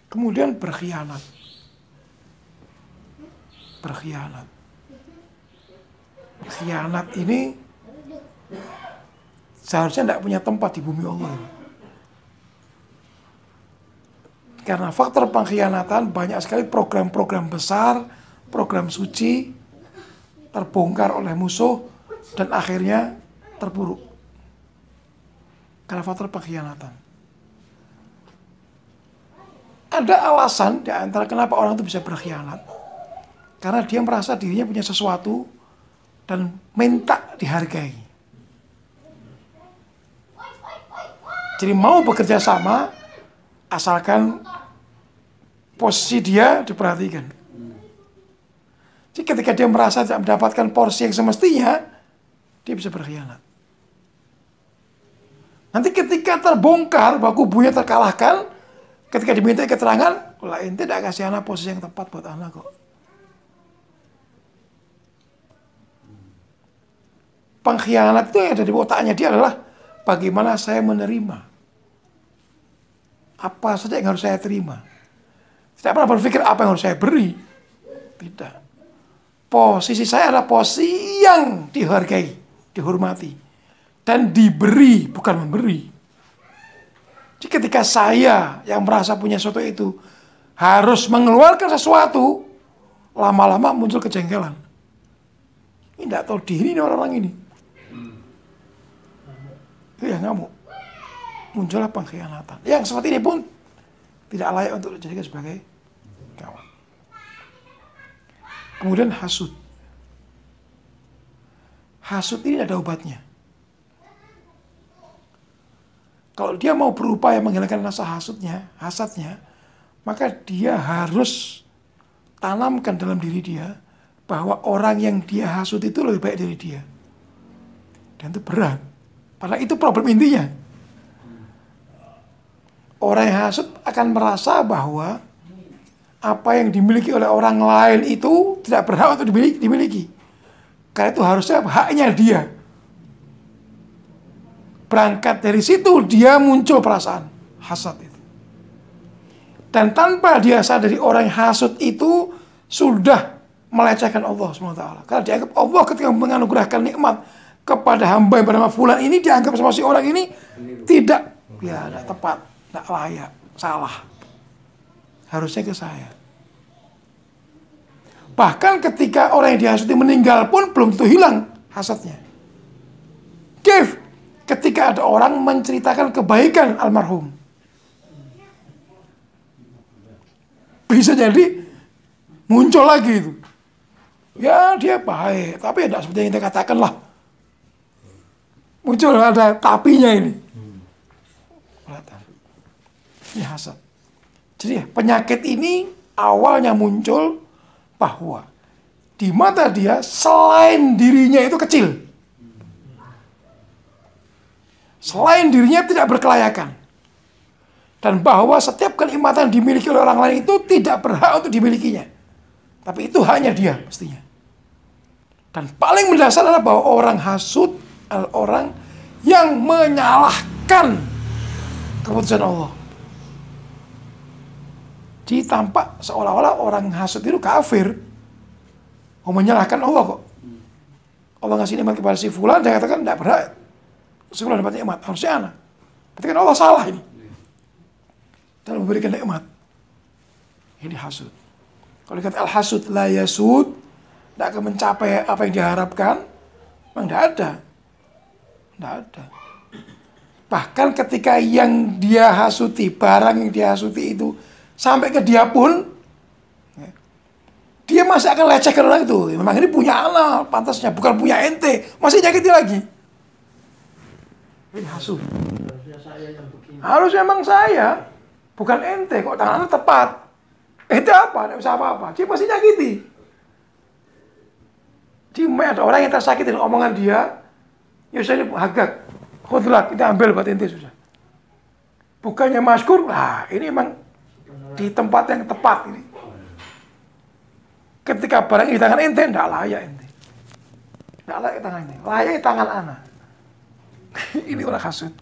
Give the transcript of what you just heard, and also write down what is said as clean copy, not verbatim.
Kemudian berkhianat. Berkhianat. Khianat ini seharusnya tidak punya tempat di bumi Allah. Karena faktor pengkhianatan banyak sekali program-program besar, program suci terbongkar oleh musuh dan akhirnya terpuruk. Karena faktor pengkhianatan. Ada alasan di antara kenapa orang itu bisa berkhianat. Karena dia merasa dirinya punya sesuatu dan minta dihargai. Jadi mau bekerja sama asalkan posisi dia diperhatikan. Jadi ketika dia merasa tidak mendapatkan porsi yang semestinya, dia bisa berkhianat. Nanti ketika terbongkar bahwa kubunya terkalahkan, ketika diminta keterangan, lah ente tidak kasih anak posisi yang tepat buat anak kok. Pengkhianat itu yang ada di otaknya dia adalah bagaimana saya menerima. Apa saja yang harus saya terima. Tidak pernah berpikir apa yang harus saya beri. Tidak. Posisi saya adalah posisi yang dihargai, dihormati. Dan diberi, bukan memberi. Jadi ketika saya yang merasa punya sesuatu itu harus mengeluarkan sesuatu, lama-lama muncul kejengkelan. Ini tidak tahu diri ini orang-orang ini. Itu ya ngamuk. Muncullah pengkhianatan. Yang seperti ini pun tidak layak untuk dijadikan sebagai kawan. Kemudian hasud. Hasud ini ada obatnya. Kalau dia mau berupaya menghilangkan rasa hasadnya, maka dia harus tanamkan dalam diri dia bahwa orang yang dia hasud itu lebih baik dari dia. Dan itu berat. Padahal itu problem intinya. Orang yang hasud akan merasa bahwa apa yang dimiliki oleh orang lain itu tidak berhak untuk dimiliki. Karena itu harusnya haknya dia. Berangkat dari situ dia muncul perasaan hasad itu. Dan tanpa dia sadari orang yang hasud itu sudah melecehkan Allah SWT. Karena dianggap Allah ketika menganugerahkan nikmat kepada hamba yang bernama fulan ini, dianggap sama si orang ini tidak tepat, tidak layak, salah. Harusnya ke saya. Bahkan ketika orang yang dihasuti meninggal pun belum tentu hilang hasadnya. Ketika ada orang menceritakan kebaikan almarhum, bisa jadi muncul lagi itu. Ya dia baik, tapi tidak seperti yang kita katakan lah. Muncul ada tapinya ini. Ini hasad. Jadi penyakit ini awalnya muncul bahwa di mata dia selain dirinya itu kecil. Selain dirinya tidak berkelayakan. Dan bahwa setiap kenikmatan dimiliki oleh orang lain itu tidak berhak untuk dimilikinya. Tapi itu hanya dia mestinya. Dan paling mendasar adalah bahwa orang hasud adalah orang yang menyalahkan keputusan Allah. Jadi tampak seolah-olah orang hasud itu kafir. Menyalahkan Allah kok. Allah ngasih nikmat kepada si fulan, dia katakan tidak berhak. Si fulan dapat nikmat, harusnya anak. Berarti kan Allah salah ini dalam memberikan nikmat. Ini hasud. Kalau dikata al-hasud la yasud, tidak akan mencapai apa yang diharapkan, memang tidak ada. Tidak ada. Bahkan ketika yang dia hasuti, barang yang dia hasuti itu sampai ke dia pun, dia masih akan lecehkan orang itu. Memang ini punya anak, pantasnya bukan punya ente, masih nyakiti lagi. Ini hasud. Harusnya memang saya, bukan ente. Kok tangan anda tepat? Ente apa? Tidak usah apa-apa. Dia masih nyakiti. Jadi ada orang yang tersakiti dengan omongan dia. Ya saya ini hagak. Khudlah, kita ambil buat ente susah. Bukannya maskur, lah ini memang di tempat yang tepat ini. Ketika barang di tangan ente, tidak layak ente. Tidak layak tangan ente. Layak tangan anak. Ini orang hasud.